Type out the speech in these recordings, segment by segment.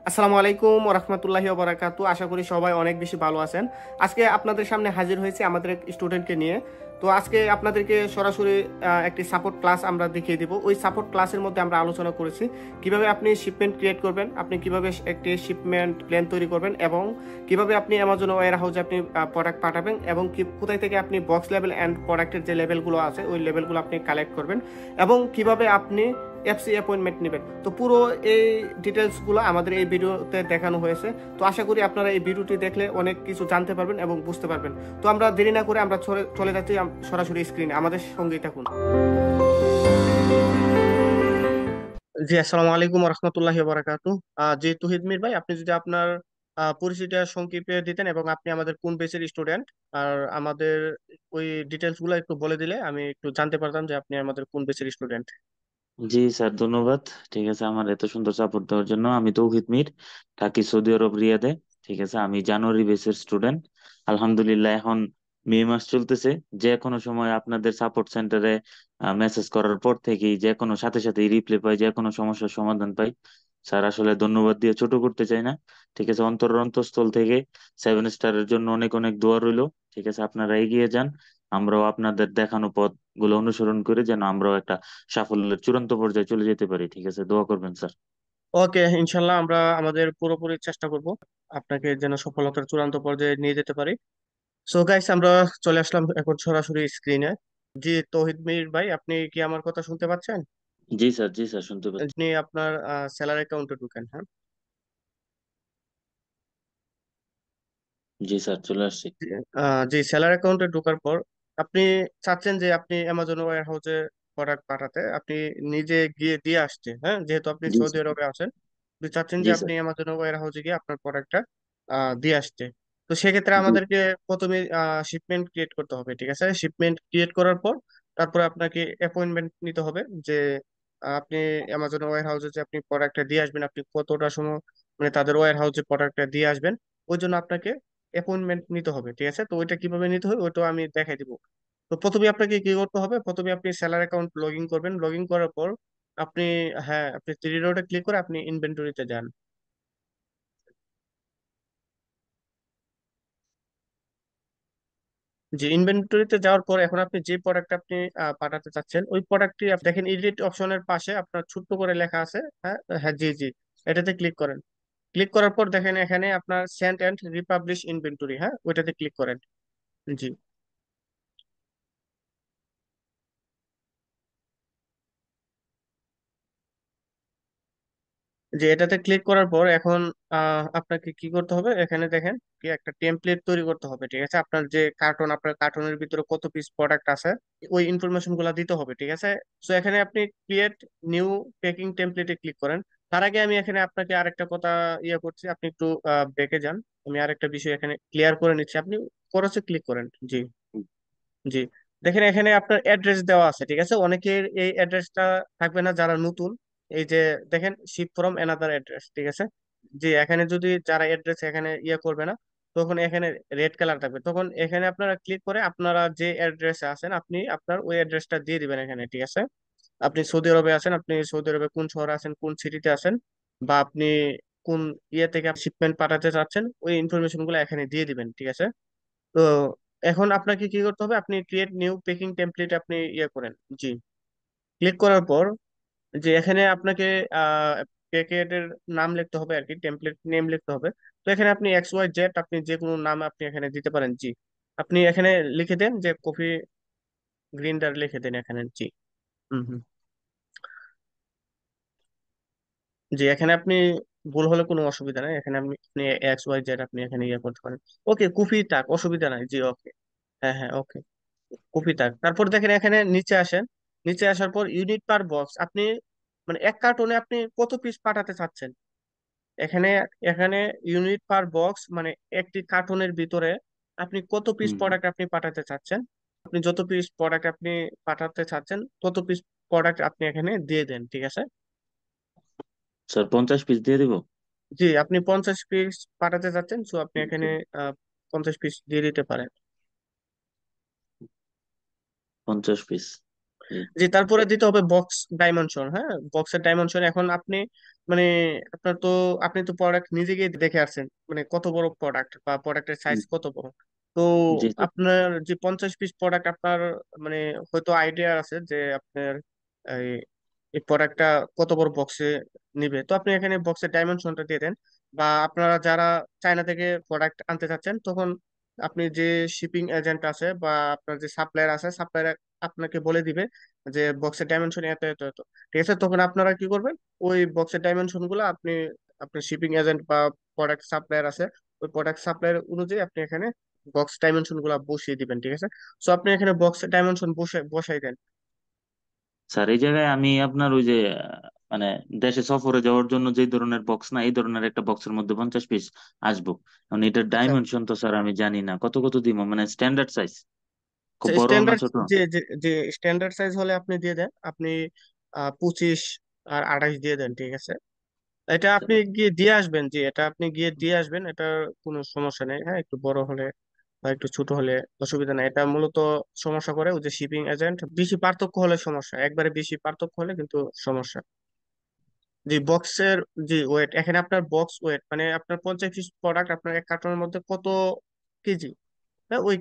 আসসালামু আলাইকুম ওরহমতুল্লাহি ওবরাকাতু। আশা করি সবাই অনেক বেশি ভালো আছেন। আজকে আপনাদের সামনে হাজির হয়েছে আমাদের এক স্টুডেন্টকে নিয়ে। তো আজকে আপনাদেরকে সরাসরি একটি সাপোর্ট ক্লাস আমরা দেখিয়ে দিব। ওই সাপোর্ট ক্লাসের মধ্যে আমরা আলোচনা করেছি কিভাবে আপনি শিপমেন্ট ক্রিয়েট করবেন, আপনি কিভাবে একটি শিপমেন্ট প্ল্যান তৈরি করবেন, এবং কিভাবে আপনি অ্যামাজন ওয়্যার হাউসে আপনি প্রোডাক্ট পাঠাবেন, এবং কোথায় থেকে আপনি বক্স লেভেল অ্যান্ড প্রোডাক্টের যে লেভেলগুলো আছে ওই লেভেলগুলো আপনি কালেক্ট করবেন, এবং কিভাবে আপনি এফসি অ্যাপয়েন্টমেন্ট নেবেন। তো পুরো এই ডিটেলসগুলো আমাদের এই ভিডিওতে দেখানো হয়েছে। তো আশা করি আপনারা এই ভিডিওটি দেখলে অনেক কিছু জানতে পারবেন এবং বুঝতে পারবেন। তো আমরা দেরি না করে আমরা চলে যাচ্ছি সরাসরি স্ক্রিনে, আমাদের সঙ্গেই থাকুন। জি, আসসালামু আলাইকুম রহমতুল্লাহি বারাকাতু। জি, তুহিদ মির ভাই, আপনি যদি আপনার পরিচিতি সংক্ষেপে দিতেন, এবং আপনি আমাদের কোন বেচের স্টুডেন্ট, আর আমাদের ওই ডিটেলস গুলো একটু বলে দিলে আমি একটু জানতে পারতাম যে আপনি আমাদের কোন বেচের স্টুডেন্ট। জি স্যার, ধন্যবাদ। ঠিক আছে, আমার এত সুন্দর সাপোর্ট দেওয়ার জন্য। আমি তৌহিদ মির, থাকি সৌদি আরব রিয়াদে। ঠিক আছে, আমি জানুয়ারি বেসের স্টুডেন্ট। আলহামদুলিল্লাহ, এখন মে মাস চলতেছে। যে কোনো সময় আপনাদের সাপোর্ট সেন্টারে মেসেজ করার পর থেকেই যে কোনো সাথে সাথে রিপ্লাই পাই, যে কোনো সমস্যার সমাধান পাই। স্যার, আসলে ধন্যবাদ দিয়ে ছোট করতে চাই না। ঠিক আছে, অন্তরের অন্তঃস্থল থেকে 7 স্টারের জন্য অনেক অনেক দোয়া রইলো। ঠিক আছে, আপনারা এগিয়ে যান। আমরাও আপনাদের দেখানো পথ গুলো অনুসরণ করে যেন আমরাও একটা সাফল্যের চূড়ান্ত পর্যায়ে চলে যেতে পারি। ঠিক আছে, দোয়া করবেন স্যার। ওকে, ইনশাল্লাহ আমরা আমাদের পুরোপুরি চেষ্টা করব আপনাকে যেন সফলতার চূড়ান্ত পর্যায়ে নিয়ে যেতে পারি। সো গাইস, আমরা চলে আসলাম এখন সরাসরি স্ক্রিনে। জি, তৌহিদ মির ভাই, আপনি কি আমার কথা শুনতে পাচ্ছেন? জি স্যার, জি স্যার, শুনতে পাচ্ছি। আপনি আপনার স্যালারি অ্যাকাউন্টে ঢুকেন, হ্যাঁ। জি স্যার, চলে আসছি। জি, জি, স্যালারি অ্যাকাউন্টে ঢোকার পর আপনি চাচ্ছেন যে আপনি অ্যামাজন ওয়্যার হাউসে প্রোডাক্ট পাঠাতে, আপনি নিজে গিয়ে দিয়ে আসছে, হ্যাঁ, যেহেতু আপনি জি সৌদি স্যার। আরবে আছেন। আপনি চাচ্ছেন যে জি আপনি স্যার। অ্যামাজন ওয়্যার হাউসে গিয়ে আপনার প্রোডাক্টটা দিয়ে আসছে। তো সেক্ষেত্রে জি। আমাদেরকে প্রথমে শিপমেন্ট ক্রিয়েট করতে হবে, ঠিক আছে। শিপমেন্ট ক্রিয়েট করার পর তারপরে আপনাকে অ্যাপয়েন্টমেন্ট নিতে হবে যে আপনি অ্যামাজন ওয়্যার হাউসে যে আপনি প্রোডাক্টটা দিয়ে আসবেন, আপনি কতটা সময় মানে তাদের ওয়্যার হাউসে প্রোডাক্টটা দিয়ে আসবেন, ওই জন্য আপনাকে অ্যাপয়েন্টমেন্ট নিতে হবে, ঠিক আছে। তো ওইটা কিভাবে নিতে হবে ওইটাও আমি দেখাই দিব। তো প্রথমে আপনাকে কি করতে হবে, প্রথমে আপনি স্যালারি অ্যাকাউন্ট লগ ইন করবেন। লগ ইন করার পর আপনি, হ্যাঁ, আপনি থ্রি ডটে ক্লিক করে আপনি ইনভেন্টরিতে যান। যে ইনভেন্টরিতে যাওয়ার পর এখন আপনি যে প্রোডাক্ট আপনি পাঠাতে চাচ্ছেন ওই প্রোডাক্টটি দেখেন এডিট অপশনের পাশে আপনার ছোট্ট করে লেখা আছে, হ্যাঁ। হ্যাঁ, জি জি, এটাতে ক্লিক করেন। ক্লিক করার পর দেখেন এখানে আপনার সেন্ট এন্ড রিপাবলিশ ইনভেন্টরি, হ্যাঁ, ওইটাতে ক্লিক করেন। জি, যে এটাতে ক্লিক করার পর এখন আপনাকে কি করতে হবে, এখানে দেখেন কি একটা টেমপ্লেট তৈরি করতে হবে, ঠিক আছে। আপনার যে কার্টন, আপনার কার্টনের ভিতরে কত পিস প্রোডাক্ট আছে ওই ইনফরমেশন গুলা দিতে হবে, ঠিক আছে। সো এখানে আপনি ক্রিয়েট নিউ প্যাকিং টেমপ্লেটে ক্লিক করেন। তার আগে আমি এখানে আপনাকে আরেকটা কথা ইয়ে করছি, আপনি একটু ব্যাকে যান। আমি আরেকটা বিষয় এখানে ক্লিয়ার করে নিচ্ছি, আপনি খরচে ক্লিক করেন। জি জি, দেখেন এখানে আপনার অ্যাড্রেস দেওয়া আছে, ঠিক আছে। অনেকের এই অ্যাড্রেসটা থাকবে না যারা নতুন। এই যে দেখেন শিপ ফ্রম অ্যানাদার অ্যাড্রেস, ঠিক আছে। যে এখানে যদি যারা অ্যাড্রেস এখানে ইয়ে করবে না, তখন এখানে রেড কালার থাকবে, তখন এখানে আপনারা ক্লিক করে আপনারা যে অ্যাড্রেসে আছেন আপনি আপনার ওই অ্যাড্রেসটা দিয়ে দিবেন এখানে, ঠিক আছে। আপনি সৌদি আরবে আছেন, আপনি সৌদি আরবে কোন শহরে আছেন, কোন সিটিতে আছেন, বা আপনি কোন ইয়ে থেকে শিপমেন্ট পাঠাতে চাচ্ছেন ওই ইনফরমেশন গুলো এখানে দিয়ে দিবেন, ঠিক আছে। তো এখন আপনাকে কি করতে হবে, আপনি ক্রিয়েট নিউ পেকিং টেমপ্লেট আপনি ইয়ে করেন। জি, ক্লিক করার পর যে এখানে আপনাকে আহ প্যাকেটের নাম লিখতে হবে আর কি, টেমপ্লেট নেম লিখতে হবে। তো এখানে আপনি এক্স ওয়াই জেড আপনি যে কোনো নাম আপনি এখানে দিতে পারেন। জি, আপনি এখানে লিখে দেন যে কফি গ্রিন্ডার লিখে দেন এখানে। জি, হুম হুম, জি, এখানে আপনি ভুল হলে কোনো অসুবিধা নাই, এখানে আপনি আপনি এক্স ওয়াই জেড আপনি এখানে ইয়ে করতে পারেন। ওকে, কফি টাক, অসুবিধা নাই। জি, ওকে, হ্যাঁ হ্যাঁ, ওকে, কপি তাক। তারপর দেখেন এখানে নিচে আসেন। নিচে আসার পর ইউনিট পার বক্স আপনি মানে এক কার্টনে আপনি কত পিস পাঠাতে চাচ্ছেন এখানে। এখানে ইউনিট পার বক্স মানে একটি কার্টনের ভিতরে আপনি কত পিস হুম। প্রোডাক্ট আপনি পাঠাতে চাচ্ছেন। আপনি যত পিস প্রোডাক্ট আপনি পাঠাতে চাচ্ছেন তত পিস প্রোডাক্ট আপনি এখানে দিয়ে দেন, ঠিক আছে। স্যার, 50 পিস দিয়ে দিব। জি, আপনি 50 পিস পাঠাতে চাচ্ছেন, সো আপনি এখানে ওকে। 50 পিস দিয়ে দিতে পারেন। 50 পিস। যে তারপরে দিতে হবে বক্স ডাইমেনশন। হ্যাঁ, বক্সের ডাইমেনশন এখন আপনি মানে আপনার তো আপনি তো প্রোডাক্ট নিজে গিয়ে দেখে আসছেন, মানে কত বড় প্রোডাক্ট বা প্রোডাক্টের সাইজ হুম, কত বড়। তো জি স্যার। আপনার যে 50 পিস প্রোডাক্ট আপনার মানে হয়তো আইডিয়া আছে যে আপনার এই এই প্রোডাক্টটা কত বড় বক্সে নিবে, তো আপনি এখানে বক্সের ডাইমেনশনটা দিয়ে দেন। বা আপনারা যারা চায়না থেকে প্রোডাক্ট আনতে চাচ্ছেন, তখন আপনি যে শিপিং এজেন্ট আছে বা আপনার যে সাপ্লায়ার আছে, সাপ্লায়ার আপনাকে বলে দিবে যে বক্সের ডাইমেনশন এত এত এত। ঠিক আছে, তখন আপনারা কি করবেন, ওই বক্সের ডাইমেনশন গুলো আপনি আপনার শিপিং এজেন্ট বা প্রোডাক্ট সাপ্লায়ার আছে, ওই প্রোডাক্ট সাপ্লায়ার অনুযায়ী আপনি এখানে বক্স ডাইমেনশন গুলা বসিয়ে দিবেন। ঠিক আছে, সো আপনি এখানে বক্স ডাইমেনশন বসাই দেন। স্যার এই জায়গায় আমি আপনার ওই যে মানে দেশে সফরে যাওয়ার জন্য যে ধরনের বক্স না, এই ধরনের একটা বক্সের মধ্যে 50 পিস আসবো। এখন এটার আচ্ছা, ডাইমেনশন তো স্যার আমি জানি না, কত কত দিব, মানে স্ট্যান্ডার্ড সাইজ খুব বড় না স্ট্যান্ডার্ড ছোট? যে যে যে স্ট্যান্ডার্ড সাইজ হলে আপনি দিয়ে দেন, আপনি 25 আর 28 দিয়ে দেন। ঠিক আছে, এটা আচ্ছা। আপনি গিয়ে দিয়ে আসবেন, যে এটা আপনি গিয়ে দিয়ে আসবেন, এটা কোনো সমস্যা নেই। হ্যাঁ, একটু বড় হলে বা একটু ছোট হলে অসুবিধা নেই। এটা মূলত সমস্যা করে ওই যে শিপিং এজেন্ট, বেশি পার্থক্য হলে সমস্যা, একবারে বেশি পার্থক্য হলে কিন্তু সমস্যা। যে বক্সের যে ওয়েট, এখানে আপনার বক্স ওয়েট মানে আপনার 50 পিস প্রোডাক্ট আপনার এক কার্টনের মধ্যে কত কেজি, হ্যাঁ ওই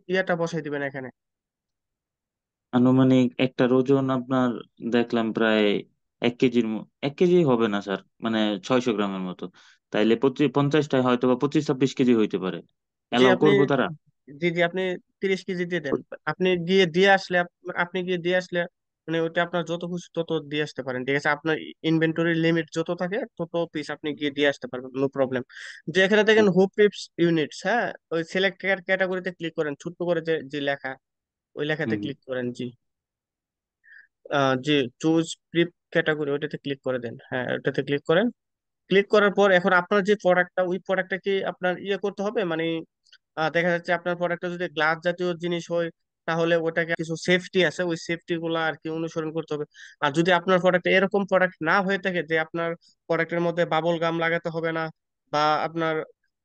ইয়েটা বসাই দিবেন এখানে। আনুমানিক একটার ওজন আপনার দেখলাম প্রায় 1 কেজির 1 কেজি হবে না স্যার, মানে 600 গ্রামের মতো। তাইলে 50টায় হয়তো বা 25-26 কেজি হইতে পারে। যে অ্যালাউ আপনি করবো তারা? জি জি আপনি 30 কেজি দিয়ে দেন। আপনি গিয়ে দিয়ে আসলে আপনি গিয়ে দিয়ে আসলে মানে ওটা আপনার যত খুশি তত দিয়ে আসতে পারেন। ঠিক আছে, আপনার ইনভেন্টরি লিমিট যত থাকে তত পিস আপনি গিয়ে দিয়ে আসতে পারবেন, নো প্রবলেম। যে এখানে দেখেন হুপ পিপস ইউনিটস, হ্যাঁ ওই সিলেক্ট ক্যাটাগরিতে ক্লিক করেন, ছোট্ট করে যে যে লেখা, ওই লেখাতে হুম। ক্লিক করেন। জি যে চুজ প্রিপ ক্যাটাগরি, ওইটাতে ক্লিক করে দেন। হ্যাঁ, ওটাতে ক্লিক করেন। ক্লিক করার পর এখন আপনার যে প্রোডাক্টটা, ওই প্রোডাক্টটা কি আপনার ইয়ে করতে হবে, মানে দেখা যাচ্ছে আপনার প্রোডাক্টটা যদি গ্লাস জাতীয় জিনিস হয়, তাহলে ওটাকে কিছু সেফটি আছে, ওই সেফটি গুলা আর কি অনুসরণ করতে হবে। আর যদি আপনার প্রোডাক্ট এরকম প্রোডাক্ট না হয়ে থাকে যে আপনার প্রোডাক্টের মধ্যে বাবল গাম লাগাতে হবে না, বা আপনার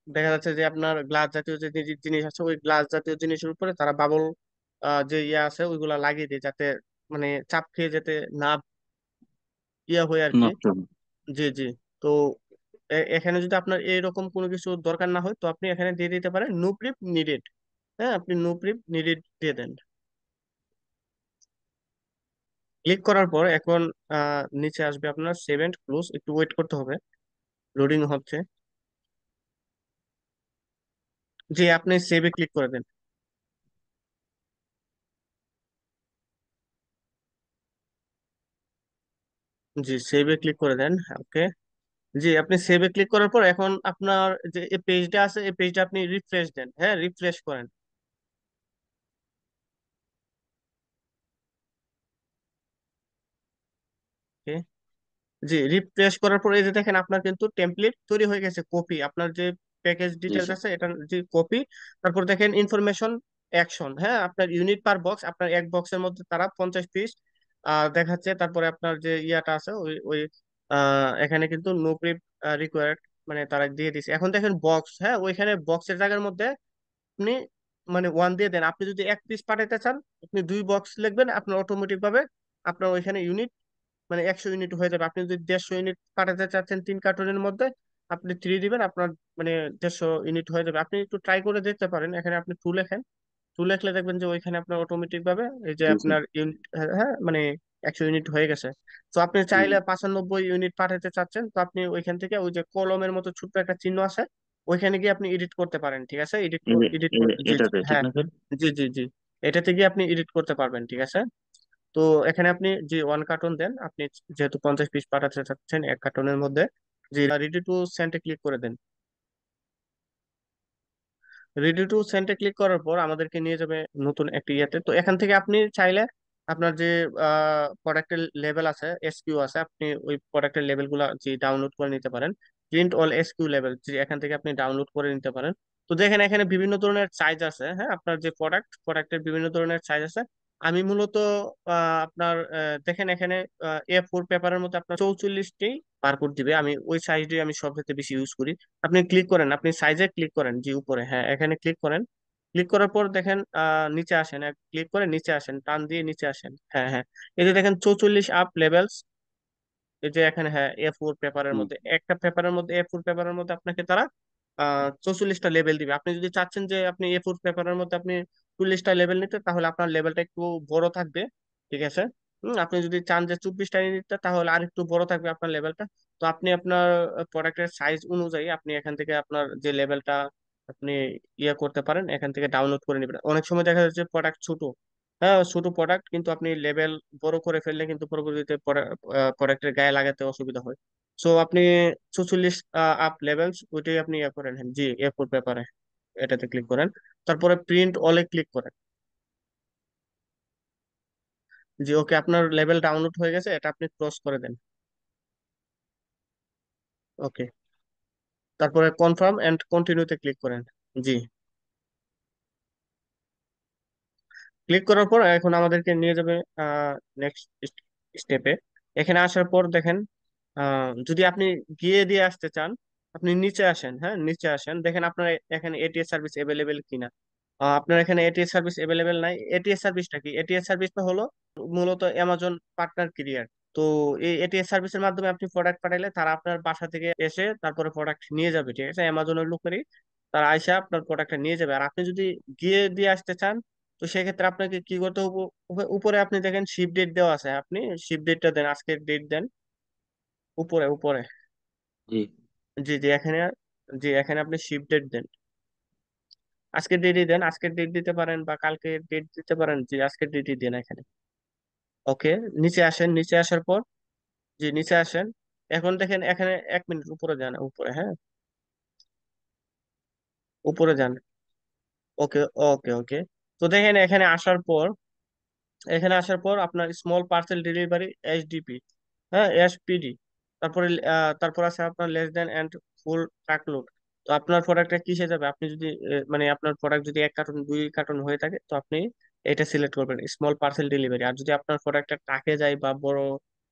দেখা যাচ্ছে যে আপনার গ্লাস জাতীয় যে জিনিস আছে, ওই গ্লাস জাতীয় জিনিসের উপরে তারা বাবল যে ইয়ে আছে ওইগুলা লাগিয়ে দেয়, যাতে মানে চাপ খেয়ে যেতে না ইয়ে হয় আর কি। নষ্ট। জি জি। তো এখানে যদি আপনার এরকম কোনো কিছু দরকার না হয়, তো আপনি এখানে দিয়ে দিতে পারেন নো প্রিপ নিডেড। হ্যাঁ, আপনি নো প্রিপ নিডেড দিয়ে দেন। ক্লিক করার পর এখন নিচে আসবে আপনার সেভ এন্ড ক্লোজ, একটু ওয়েট করতে হবে, লোডিং হচ্ছে। জি, আপনি সেভে ক্লিক করে দেন। জি, সেভে ক্লিক করে দেন। ওকে। জি, আপনি সেভে ক্লিক করার পর এখন আপনার যে এই পেজটা আছে, এই পেজটা আপনি রিফ্রেশ দেন। হ্যাঁ, রিফ্রেশ করেন। ওকে। জি, রিফ্রেশ করার পর এই যে দেখেন আপনার কিন্তু টেমপ্লেট তৈরি হয়ে গেছে, কপি আপনার যে প্যাকেজ জি ডিটেলস স্যার। আছে এটার যে কপি। তারপর দেখেন ইনফরমেশন অ্যাকশন, হ্যাঁ আপনার ইউনিট পার বক্স, আপনার এক বক্সের মধ্যে তারা 50 পিস দেখাচ্ছে। তারপরে আপনার যে ইয়াটা আছে ওই ওই এখানে কিন্তু নো প্রিপ রিকোয়ার্ড, মানে তারা দিয়ে দিছে। এখন দেখেন বক্স, হ্যাঁ ওইখানে বক্সের জায়গার মধ্যে আপনি মানে 1 দিয়ে দেন। আপনি যদি 1 পিস পাঠাতে চান, আপনি 2 বক্স লিখবেন, আপনার অটোমেটিক ভাবে আপনার ওইখানে ইউনিট মানে 100 ইউনিট হয়ে যাবে। আপনি যদি 150 ইউনিট পাঠাতে চাচ্ছেন 3 কার্টনের মধ্যে, আপনি 3 দিবেন, আপনার মানে 150 ইউনিট হয়ে যাবে। আপনি একটু ট্রাই করে দেখতে পারেন। এখানে আপনি টু লেখেন, টু লেখলে দেখবেন যে ওইখানে আপনার অটোমেটিক ভাবে এই যে জি স্যার। আপনার ইউনিট, হ্যাঁ মানে 100 ইউনিট হয়ে গেছে। তো আপনি হুম। চাইলে 95 ইউনিট পাঠাতে চাচ্ছেন, তো আপনি ওইখান থেকে ওই যে কলমের মতো ছোট্ট একটা চিহ্ন আছে, ওইখানে গিয়ে আপনি এডিট করতে পারেন। ঠিক আছে, এডিট এডিট জি জি এটাতে ঠিক হ্যাঁ। না স্যার? জি জি জি, এটাতে গিয়ে আপনি এডিট করতে পারবেন। ঠিক আছে, তো এখানে আপনি যে 1 কার্টন দেন, আপনি যেহেতু 50 পিস পাঠাতে চাচ্ছেন 1 কার্টনের মধ্যে, যে রেডি টু সেন্টে ক্লিক করে দেন। রেডি টু সেন্টে ক্লিক করার পর আমাদেরকে নিয়ে যাবে নতুন একটি ইয়েতে। তো এখান থেকে আপনি চাইলে আপনার যে প্রোডাক্টের লেভেল আছে, এসকিউ আছে, আপনি ওই প্রোডাক্টের লেভেল গুলা যে ডাউনলোড করে নিতে পারেন। প্রিন্ট অল এসকিউ লেভেল, যে এখান থেকে আপনি ডাউনলোড করে নিতে পারেন। তো দেখেন এখানে বিভিন্ন ধরনের সাইজ আছে। হ্যাঁ, আপনার যে প্রোডাক্টের বিভিন্ন ধরনের সাইজ আছে। আমি মূলত আপনার দেখেন এখানে A4 পেপারের মধ্যে আপনার 44টি বারকোড দিবে, আমি ওই সাইজটি আমি সবচেয়ে বেশি ইউজ করি। আপনি ক্লিক করেন, আপনি সাইজে ক্লিক করেন যে উপরে, হ্যাঁ এখানে ক্লিক করেন। ক্লিক করার পর দেখেন নিচে আসেন, ক্লিক করে নিচে আসেন, টান দিয়ে নিচে আসেন। হ্যাঁ হ্যাঁ, এই যে দেখেন 44 আপ লেভেলস, এই যে এখানে হ্যাঁ A4 পেপারের হুম। মধ্যে, একটা পেপারের মধ্যে A4 পেপারের মধ্যে আপনাকে তারা 44টা লেভেল দিবে। আপনি যদি চাচ্ছেন যে আপনি A4 পেপারের মধ্যে আপনি 40টা লেভেল নিতে, তাহলে আপনার লেভেলটা একটু বড় থাকবে, ঠিক আছে। আপনি যদি চান যে 24টা নিতে, তাহলে আর একটু বড় থাকবে আপনার লেভেলটা। তো আপনি আপনার প্রোডাক্টের সাইজ অনুযায়ী আপনি এখান থেকে আপনার যে লেভেলটা আপনি ইয়ে করতে পারেন, এখান থেকে ডাউনলোড করে নেবেন। অনেক সময় দেখা যাচ্ছে প্রোডাক্ট ছোট, হ্যাঁ ছোট প্রোডাক্ট, কিন্তু আপনি লেভেল বড় করে ফেললে কিন্তু পরবর্তীতে প্রোডাক্টের গায়ে লাগাতে অসুবিধা হয়। সো আপনি 44 আপ লেভেলস ওইটাই আপনি ইয়ে করেন, হ্যাঁ জি A4 পেপারে, এটাতে ক্লিক করেন। তারপরে প্রিন্ট অলে ক্লিক করেন। জি ওকে, আপনার লেভেল ডাউনলোড হয়ে গেছে, এটা আপনি ক্রস করে দেন। ওকে, তারপরে কনফার্ম এন্ড কন্টিনিউতে ক্লিক করেন। জি, ক্লিক করার পর এখন আমাদেরকে নিয়ে যাবে নেক্সট স্টেপে। এখানে আসার পর দেখেন, যদি আপনি গিয়ে দিয়ে আসতে চান, আপনি নিচে আসেন, হ্যাঁ নিচে আসেন, দেখেন আপনার এখানে এটিএস সার্ভিস অ্যাভেলেবেল কিনা। আপনার এখানে এটিএস সার্ভিস অ্যাভেলেবেল নাই। এটিএস সার্ভিসটা কি? এটিএস সার্ভিসটা হলো মূলত অ্যামাজন পার্টনার ক্যারিয়ার। তো এই এটিএস সার্ভিসের মাধ্যমে আপনি প্রোডাক্ট পাঠাইলে তারা আপনার বাসা থেকে এসে তারপরে প্রোডাক্ট নিয়ে যাবে, ঠিক আছে, অ্যামাজনের লোকেরই তারা আইসা আপনার প্রোডাক্টটা নিয়ে যাবে। আর আপনি যদি গিয়ে দিয়ে আসতে চান, তো সেক্ষেত্রে আপনাকে কি করতে হবে, উপরে আপনি দেখেন শিপ ডেট দেওয়া আছে, আপনি শিপ ডেটটা দেন, আজকের ডেট দেন, উপরে উপরে। জি। জি জি, এখানে, জি এখানে আপনি শিপ ডেট দেন, আজকের ডেটই দেন, আজকের ডেট দিতে পারেন বা কালকে ডেট দিতে পারেন, জি আজকের ডেটই দেন এখানে। ওকে, নিচে আসেন, নিচে আসার পর, জি নিচে আসেন। এখন দেখেন এখানে 1 মিনিট উপরে যান, উপরে, হ্যাঁ উপরে যান। ওকে ওকে ওকে, তো দেখেন এখানে আসার পর, এখানে আসার পর আপনার স্মল পার্সেল ডেলিভারি এসডিপি, হ্যাঁ এসপিডি, তারপরে তারপর আছে আপনার লেস দেন এন্ড ফুল ট্রাকলোড। তো আপনার প্রোডাক্টটা কিসে যাবে, আপনি যদি মানে আপনার প্রোডাক্ট যদি 1 কার্টন 2 কার্টন হয়ে থাকে, তো আপনি এটা সিলেক্ট করবেন স্মল পার্সেল ডেলিভারি। আর যদি আপনার প্রোডাক্টটা ট্রাকে যায় বা বড়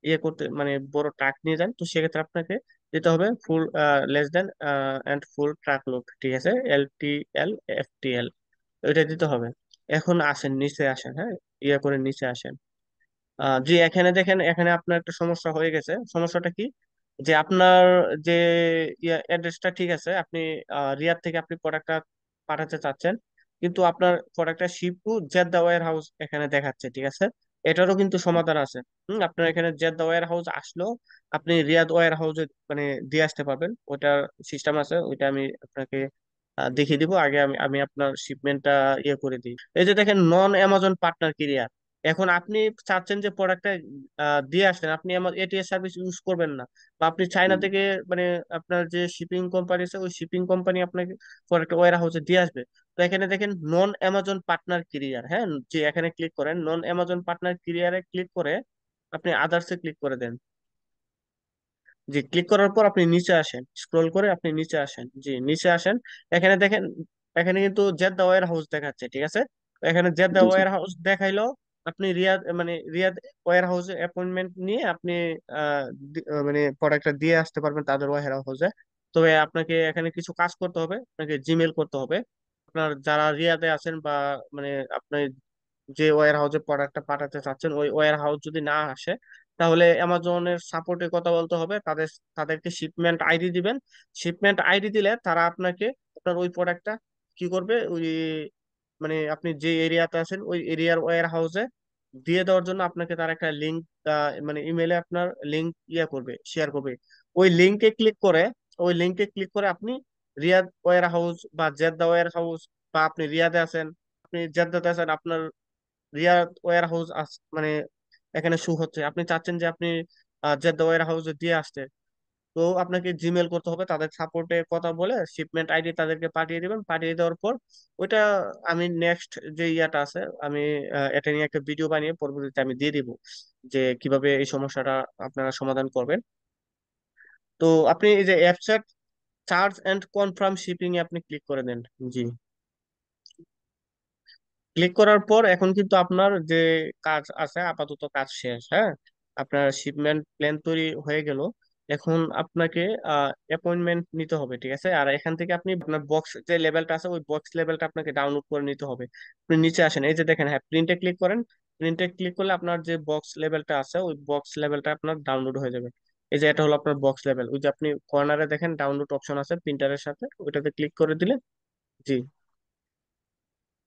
ইয়ে করতে মানে বড় ট্রাক নিয়ে যান, তো সেক্ষেত্রে আপনাকে দিতে হবে ফুল লেস দেন এন্ড ফুল ট্রাকলোড, ঠিক আছে, এলটিএল এফটিএল, এটা দিতে হবে। এখন আসেন নিচে আসেন, হ্যাঁ ইয়ে করে নিচে আসেন। জি এখানে দেখেন, এখানে আপনার একটা সমস্যা হয়ে গেছে। সমস্যাটা কি? যে আপনার যে অ্যাড্রেসটা ঠিক আছে, আপনি রিয়াদ থেকে আপনি প্রোডাক্টটা পাঠাতে চাচ্ছেন, কিন্তু আপনার প্রোডাক্টটা ship to Jeddah warehouse এখানে দেখাচ্ছে, ঠিক আছে। এটারও কিন্তু সমাধান আছে। আপনার এখানে জেদ্দা ওয়্যার হাউস আসলেও আপনি রিয়াদ ওয়্যার হাউসে মানে দিয়ে আসতে পারবেন, ওটার সিস্টেম আছে, ওইটা আমি আপনাকে দেখিয়ে দিব। আগে আমি আমি আপনার শিপমেন্টটা ইয়ে করে দিই। এই যে দেখেন নন অ্যামাজন পার্টনার ক্যারিয়ার, এখন আপনি চাচ্ছেন যে প্রোডাক্টটা দিয়ে আসলেন, আপনি আমার এটিএস সার্ভিস ইউজ করবেন না, বা আপনি চায়না হুম। থেকে মানে আপনার যে শিপিং কোম্পানি আছে ওই শিপিং কোম্পানি আপনাকে প্রোডাক্ট ওয়্যার হাউসে দিয়ে আসবে। তো এখানে দেখেন নন অ্যামাজন পার্টনার ক্যারিয়ার, হ্যাঁ যে এখানে ক্লিক করেন, নন অ্যামাজন পার্টনার ক্যারিয়ারে ক্লিক করে আপনি আদার্সে ক্লিক করে দেন। জি ক্লিক করার পর আপনি নিচে আসেন, স্ক্রল করে আপনি নিচে আসেন, জি নিচে আসেন। এখানে দেখেন, এখানে কিন্তু জেদ্দা ওয়্যার হাউস দেখাচ্ছে, ঠিক আছে। এখানে জেদ্দা জি জি। ওয়্যার হাউস দেখাইলো, আপনি রিয়াদ মানে রিয়াদ ওয়্যার হাউসে অ্যাপয়েন্টমেন্ট নিয়ে আপনি মানে প্রোডাক্টটা দিয়ে আসতে পারবেন তাদের ওয়্যার হাউসে। তবে আপনাকে এখানে কিছু কাজ করতে হবে, আপনাকে জিমেল করতে হবে। আপনার যারা রিয়াদে আছেন বা মানে আপনি যে ওয়্যার হাউসে প্রোডাক্টটা পাঠাতে চাচ্ছেন ওই ওয়্যার হাউস যদি না আসে, তাহলে অ্যামাজনের সাপোর্টে কথা বলতে হবে, তাদেরকে শিপমেন্ট আইডি দিবেন। শিপমেন্ট আইডি দিলে তারা আপনাকে আপনার ওই প্রোডাক্টটা কি করবে, ওই মানে আপনি যে এরিয়াতে আছেন ওই এরিয়ার ওয়্যার হাউসে দিয়ে দেওয়ার জন্য আপনাকে তার একটা লিঙ্ক মানে ইমেলে আপনার লিঙ্ক ইয়া করবে, শেয়ার করবে। ওই লিঙ্কে ক্লিক করে, ওই লিঙ্কে ক্লিক করে আপনি রিয়াদ ওয়্যার হাউস বা জেদ্দা ওয়্যার হাউস, বা আপনি রিয়াদে আছেন, আপনি জেদ্দাতে আছেন, আপনার রিয়াদ ওয়্যার হাউস মানে এখানে শু হচ্ছে, আপনি চাচ্ছেন যে আপনি জেদ্দা ওয়্যার হাউসে দিয়ে আসতে, তো আপনাকে জিমেল করতে হবে, তাদের সাপোর্টে কথা বলে শিপমেন্ট আইডি তাদেরকে পাঠিয়ে দিবেন। পাঠিয়ে দেওয়ার পর ওইটা আমি নেক্সট যে ইয়াটা আছে, আমি এটা নিয়ে একটা ভিডিও বানিয়ে পরবর্তীতে আমি দিয়ে দিব যে কিভাবে এই সমস্যাটা আপনারা সমাধান করবেন। তো আপনি এই যে অ্যাপসেট চার্জ এন্ড কনফার্ম শিপিং এ আপনি ক্লিক করে দেন। জি, ক্লিক করার পর এখন কিন্তু আপনার যে কাজ আছে আপাতত কাজ শেষ, হ্যাঁ আপনার শিপমেন্ট প্ল্যান তৈরি হয়ে গেল। এখন আপনাকে অ্যাপয়েন্টমেন্ট নিতে হবে, ঠিক আছে। আর এখান থেকে আপনি আপনার বক্স যে লেভেলটা আছে ওই বক্স লেভেলটা আপনাকে ডাউনলোড করে নিতে হবে। আপনি নিচে আসেন, এই যে দেখেন, হ্যাঁ, প্রিন্টে ক্লিক করেন। প্রিন্টে ক্লিক করলে আপনার যে বক্স লেভেলটা আছে ওই বক্স লেভেলটা আপনার ডাউনলোড হয়ে যাবে। এই যে এটা হলো আপনার বক্স লেভেল, ওই যে আপনি কর্নারে দেখেন ডাউনলোড অপশন আছে প্রিন্টারের সাথে, ওইটাতে ক্লিক করে দিলে, জি,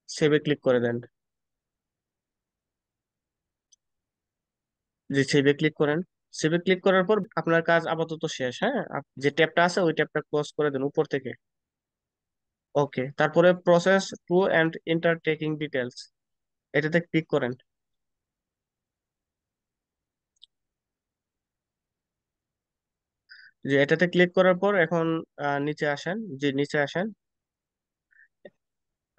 সেভে ক্লিক করে দেন। যে সেভে ক্লিক করেন। সেভে ক্লিক করার পর আপনার কাজ আপাতত শেষ, হ্যাঁ। যে ট্যাবটা আছে ওই ট্যাবটা ক্লোজ করে দেন উপর থেকে। ওকে, তারপরে process to end enter taking details, এটাতে ক্লিক করেন। যে এটাতে ক্লিক করার পর এখন নিচে আসেন, যে নিচে আসেন।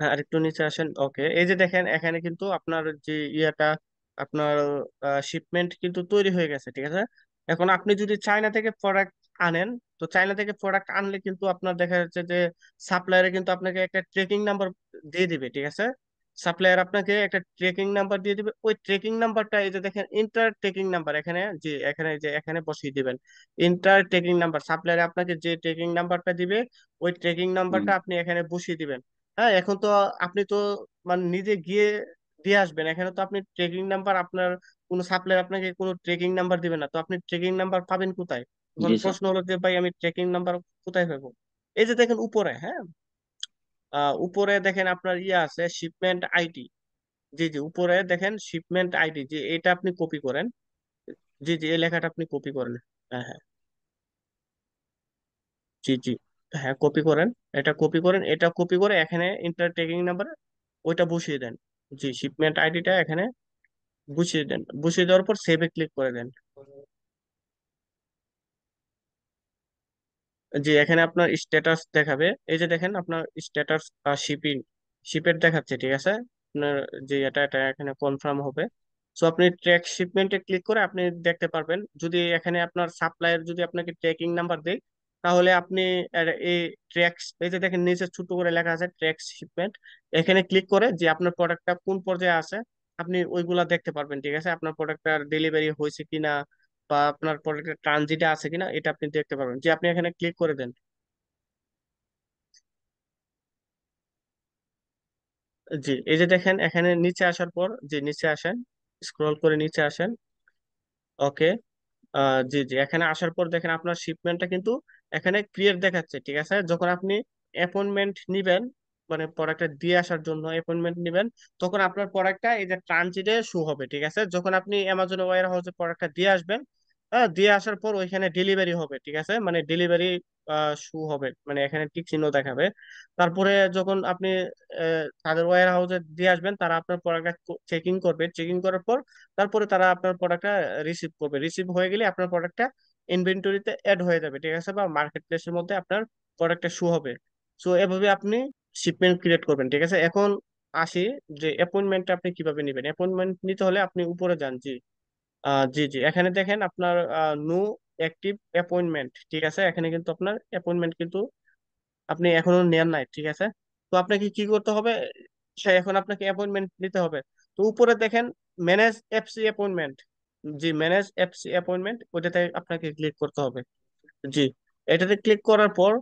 হ্যাঁ, আর একটু নিচে আসেন। ওকে, এই যে দেখেন এখানে কিন্তু আপনার যে ইয়েটা, আপনার শিপমেন্ট কিন্তু তৈরি হয়ে গেছে, ঠিক আছে। এখন আপনি যদি চায়না থেকে প্রোডাক্ট আনেন, তো চায়না থেকে প্রোডাক্ট আনলে কিন্তু আপনার দেখা যাচ্ছে যে সাপ্লায়ারে কিন্তু আপনাকে একটা ট্রেকিং নাম্বার দিয়ে দিবে, ঠিক আছে। সাপ্লায়ার আপনাকে একটা ট্রেকিং নাম্বার দিয়ে দিবে, ওই ট্রেকিং নাম্বারটা এই যে দেখেন ইন্টার ট্রেকিং নাম্বার, এখানে যে এখানে যে এখানে বসিয়ে দিবেন। ইন্টার ট্রেকিং নাম্বার, সাপ্লায়ারে আপনাকে যে ট্রেকিং নাম্বারটা দিবে ওই ট্রেকিং হুম। নাম্বারটা আপনি এখানে বসিয়ে দিবেন। হ্যাঁ, এখন তো আপনি তো মানে নিজে গিয়ে দিয়ে আসবেন, এখানে তো আপনি ট্রেকিং নাম্বার আপনার কোনো সাপ্লায়ার আপনাকে কোনো ট্রেকিং নাম্বার দিবে না, তো আপনি ট্রেকিং নাম্বার পাবেন কোথায়? এখন জি স্যার। প্রশ্ন হলো যে ভাই আমি ট্রেকিং নাম্বার কোথায় পাবো? এই যে দেখেন উপরে, হ্যাঁ, উপরে দেখেন আপনার ইয়ে আছে শিপমেন্ট আইডি। জি জি, উপরে দেখেন শিপমেন্ট আইডি, যে এটা আপনি কপি করেন। জি জি, এই লেখাটা আপনি কপি করেন। হ্যাঁ হ্যাঁ, জি জি, হ্যাঁ, কপি করেন। এটা কপি করেন, এটা কপি করে এখানে ইন্টার ট্রেকিং নাম্বার ওইটা বসিয়ে দেন। জি, শিপমেন্ট আইডিটা এখানে বসিয়ে দেন, বসিয়ে দেওয়ার পর সেভে ক্লিক করে দেন। জি, এখানে আপনার স্ট্যাটাস দেখাবে, এই যে দেখেন আপনার স্ট্যাটাস শিপিং, শিপের দেখাচ্ছে, ঠিক আছে। আপনার যে এটা এখানে কনফার্ম হবে। সো আপনি ট্র্যাক শিপমেন্টে ক্লিক করে আপনি দেখতে পারবেন, যদি এখানে আপনার সাপ্লায়ার যদি আপনাকে ট্র্যাকিং নাম্বার দেয়, তাহলে আপনি এই ট্র্যাক্স, এই যে দেখেন নিচে ছোট করে লেখা আছে ট্র্যাক শিপমেন্ট, এখানে ক্লিক করে যে আপনার প্রোডাক্টটা কোন পর্যায়ে আছে আপনি ওইগুলা দেখতে পারবেন, ঠিক আছে। আপনার প্রোডাক্টটার ডেলিভারি হয়েছে কিনা বা আপনার প্রোডাক্টের ট্রানজিটে আছে কিনা এটা আপনি দেখতে পারবেন, যে আপনি এখানে ক্লিক করে দেন। জি, এই যে দেখেন এখানে নিচে আসার পর, যে নিচে আসেন, স্ক্রল করে নিচে আসেন। ওকে, জি জি, এখানে আসার পর দেখেন আপনার শিপমেন্টটা কিন্তু এখানে ক্লিয়ার দেখাচ্ছে, ঠিক আছে। যখন আপনি অ্যাপয়েন্টমেন্ট নিবেন, মানে প্রোডাক্টটা দিয়ে আসার জন্য অ্যাপয়েন্টমেন্ট নিবেন, তখন আপনার প্রোডাক্টটা এই যে ট্রানজিটে শো হবে, ঠিক আছে। যখন আপনি অ্যামাজন ওয়্যার হাউসে প্রোডাক্টটা দিয়ে আসবেন, দিয়ে আসার পর ওইখানে ডেলিভারি হবে, ঠিক আছে, মানে ডেলিভারি শু হবে, মানে এখানে টিক চিহ্ন দেখাবে। তারপরে যখন আপনি তাদের ওয়্যার হাউসে দিয়ে আসবেন, তারা আপনার প্রোডাক্টটা চেকিং করবে, চেকিং করার পর তারপরে তারা আপনার প্রোডাক্টটা রিসিভ করবে। রিসিভ হয়ে গেলে আপনার প্রোডাক্টটা ইনভেন্টরিতে অ্যাড হয়ে যাবে, ঠিক আছে, বা মার্কেট প্লেসের মধ্যে আপনার প্রোডাক্টটা শো হবে। সো এভাবে আপনি শিপমেন্ট ক্রিয়েট করবেন, ঠিক আছে। এখন আসি যে অ্যাপয়েন্টমেন্টটা আপনি কিভাবে নেবেন। অ্যাপয়েন্টমেন্ট নিতে হলে আপনি উপরে যান। জি, জি জি, এখানে দেখেন আপনার নো অ্যাক্টিভ অ্যাপয়েন্টমেন্ট, ঠিক আছে। এখানে কিন্তু আপনার অ্যাপয়েন্টমেন্ট কিন্তু আপনি এখনো নেন নাই, ঠিক আছে। তো আপনাকে কি করতে হবে, সে এখন আপনাকে অ্যাপয়েন্টমেন্ট নিতে হবে। তো উপরে দেখেন ম্যানেজ এফসি অ্যাপয়েন্টমেন্ট, জি, ম্যানেজ এফসি অ্যাপয়েন্টমেন্ট, ওইটাতে আপনাকে ক্লিক করতে হবে। জি, এটাতে ক্লিক করার পর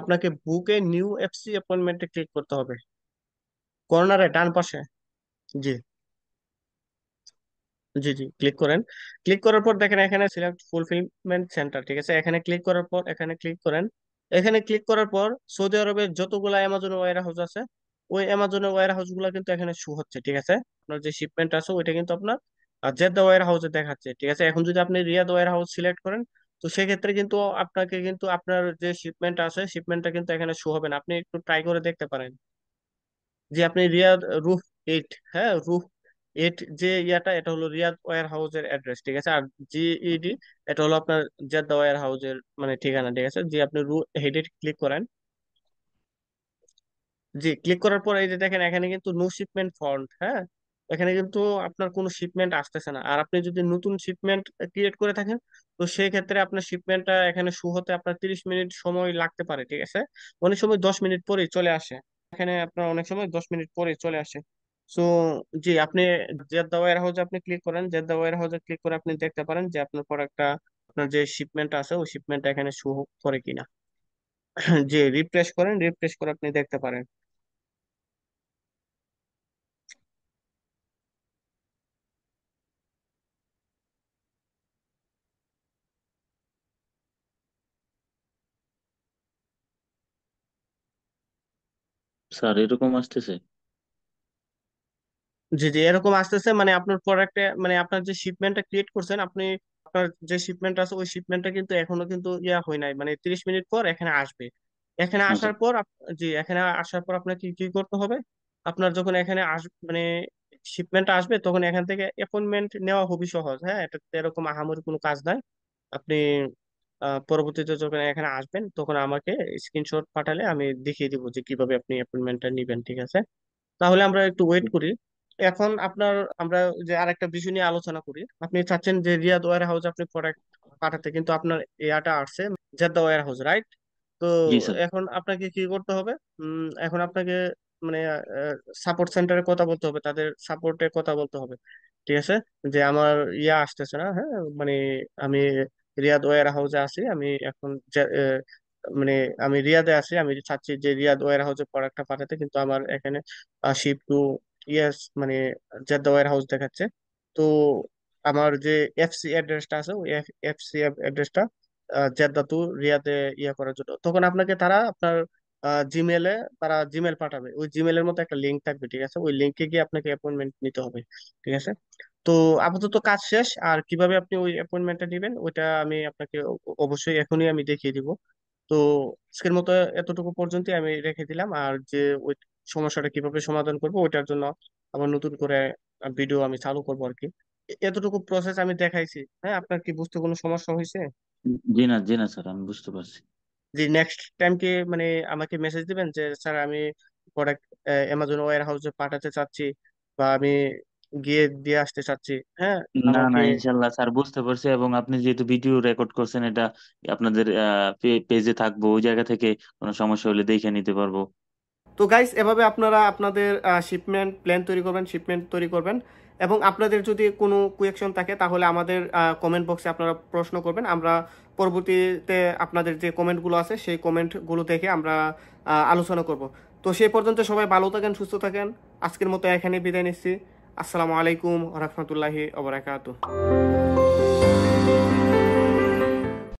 আপনাকে বুকে নিউ এফসি অ্যাপয়েন্টমেন্টে ক্লিক করতে হবে, কর্নারে ডান পাশে। জি জি, জি, ক্লিক করেন। ক্লিক করার পর দেখেন এখানে সিলেক্ট ফুলফিলমেন্ট সেন্টার, ঠিক আছে। এখানে ক্লিক করার পর এখানে ক্লিক করেন। এখানে ক্লিক করার পর সৌদি আরবের যতগুলা অ্যামাজন ওয়্যার হাউস আছে ওই অ্যামাজনের ওয়্যার হাউস গুলা কিন্তু এখানে শো হচ্ছে, ঠিক আছে। আপনার যে শিপমেন্ট আছে ওইটা কিন্তু আপনার জেদ্দা ওয়্যার হাউসে দেখাচ্ছে, ঠিক আছে। এখন যদি আপনি রিয়াদ ওয়্যার হাউস সিলেক্ট করেন, তো সেক্ষেত্রে কিন্তু আপনাকে কিন্তু আপনার যে শিপমেন্ট আছে শিপমেন্টটা কিন্তু এখানে শো হবে না। আপনি একটু ট্রাই করে দেখতে পারেন, যে আপনি রিয়াদ রুফ 8, হ্যাঁ, রুফ 8 যে ইয়াটা, এটা হলো রিয়াদ ওয়্যার হাউসের অ্যাড্রেস, ঠিক আছে। আর জিইডি এটা হলো আপনার জেদ্দা ওয়্যার হাউসের মানে ঠিকানা, ঠিক আছে। যে আপনি হেডে ক্লিক করেন। জি, ক্লিক করার পর এই যে দেখেন এখানে কিন্তু নো শিপমেন্ট ফাউন্ড, হ্যাঁ, এখানে কিন্তু আপনার কোনো শিপমেন্ট আসতেছে না। আর আপনি যদি নতুন শিপমেন্ট ক্রিয়েট করে থাকেন, তো সেই ক্ষেত্রে আপনার শিপমেন্টটা এখানে শো হতে আপনার 30 মিনিট সময় লাগতে পারে, ঠিক আছে। অনেক সময় 10 মিনিট পরেই চলে আসে, এখানে আপনার অনেক সময় 10 মিনিট পরে চলে আসে। সো জি, আপনি জেদ্দা ওয়্যার হাউসে আপনি ক্লিক করেন, জেদ্দা ওয়্যার হাউসে ক্লিক করে আপনি দেখতে পারেন যে আপনার প্রোডাক্টটা আপনার যে শিপমেন্ট আছে ওই শিপমেন্ট এখানে শো করে কিনা। যে রিফ্রেশ করেন, রিফ্রেশ করে আপনি দেখতে পারেন। স্যার এরকম আসতেছে? জি জি, এরকম আসতেছে, মানে আপনার প্রোডাক্টে মানে আপনার যে শিপমেন্টটা ক্রিয়েট করছেন আপনি, আপনার যে শিপমেন্ট আছে ওই শিপমেন্টটা কিন্তু এখনো কিন্তু ইয়া হয় নাই, মানে 30 মিনিট পর এখানে আসবে। এখানে আচ্ছা। আসার পর জি, এখানে আসার পর আপনাকে কি কি করতে হবে, আপনার যখন এখানে মানে শিপমেন্টটা আসবে তখন এখান থেকে অ্যাপয়েন্টমেন্ট নেওয়া খুবই সহজ। হ্যাঁ, এটা এরকম আহামরি কোনো কাজ নাই। আপনি পরবর্তীতে যখন এখানে আসবেন তখন আমাকে স্ক্রিনশট পাঠালে আমি দেখিয়ে দিব যে কিভাবে আপনি অ্যাপয়েন্টমেন্টটা নিবেন, ঠিক আছে? তাহলে আমরা একটু ওয়েট করি। এখন আপনার, আমরা যে আরেকটা বিষয় নিয়ে আলোচনা করি। আপনি চাচ্ছেন যে রিয়াদ ওয়্যার হাউস আপনি প্রোডাক্ট পাঠাতে, কিন্তু আপনার ইয়াটা আসছে জেদ্দা ওয়্যার হাউস, রাইট? তো জি স্যার। এখন আপনাকে কি করতে হবে, এখন আপনাকে মানে সাপোর্ট সেন্টারে কথা বলতে হবে, তাদের সাপোর্টে কথা বলতে হবে, ঠিক আছে? যে আমার ইয়া আসতেছে না, হ্যাঁ, মানে আমি রিয়াদ ওয়্যার হাউসে আছি, আমি এখন মানে আমি রিয়াদে আছি, আমি চাচ্ছি যে রিয়াদ ওয়্যার হাউসে প্রোডাক্টটা পাঠাতে, কিন্তু আমার এখানে শিপ টু ইয়েস মানে জেদ্দা ওয়্যার হাউস দেখাচ্ছে। তো আমার যে এফসি অ্যাড্রেসটা আছে ওই এফসি অ্যাড্রেসটা জেদ্দা টু রিয়াদে ইয়ে করার জন্য, তখন আপনাকে তারা আপনার জিমেলে, তারা জিমেল পাঠাবে, ওই জিমেলের মতো একটা লিঙ্ক থাকবে, ঠিক আছে? ওই লিঙ্কে গিয়ে আপনাকে অ্যাপয়েন্টমেন্ট নিতে হবে, ঠিক আছে? তো আপাতত কাজ শেষ, আর কিভাবে আপনি ওই অ্যাপয়েন্টমেন্টটা নেবেন ওইটা আমি আপনাকে অবশ্যই এখনই আমি দেখিয়ে দিব। তো আজকের মতো এতটুকু পর্যন্তই আমি রেখে দিলাম, আর যে ওই সমস্যাটা কিভাবে সমাধান করবো ওইটার জন্য আবার নতুন করে ভিডিও আমি চালু করবো আর কি। এতটুকু প্রসেস আমি দেখাইছি। হ্যাঁ, আপনার কি বুঝতে কোনো সমস্যা হয়েছে? জি না, জি না স্যার, আমি বুঝতে পারছি। যে নেক্সট টাইম কি মানে আমাকে মেসেজ দিবেন যে স্যার আমি প্রোডাক্ট অ্যামাজন ওয়্যার হাউসে পাঠাতে চাচ্ছি, বা আমি গিয়ে দিয়ে আসতে চাচ্ছি, হ্যাঁ, না না, আমাকে। ইনশাল্লাহ স্যার বুঝতে পারছি, এবং আপনি যেহেতু ভিডিও রেকর্ড করছেন, এটা আপনাদের পেজে থাকবো, ওই জায়গা থেকে কোনো সমস্যা হলে দেখে নিতে পারবো। তো গাইস, এভাবে আপনারা আপনাদের শিপমেন্ট প্ল্যান তৈরি করবেন, শিপমেন্ট তৈরি করবেন। এবং আপনাদের যদি কোনো কোয়েকশন থাকে তাহলে আমাদের কমেন্ট বক্সে আপনারা প্রশ্ন করবেন, আমরা পরবর্তীতে আপনাদের যে কমেন্টগুলো আছে সেই কমেন্টগুলো দেখে আমরা আলোচনা করব। তো সেই পর্যন্ত সবাই ভালো থাকেন, সুস্থ থাকেন। আজকের মতো এখানে বিদায় নিচ্ছি। আসসালামু আলাইকুম রহমতুল্লাহি ওয়া বারাকাতুহু।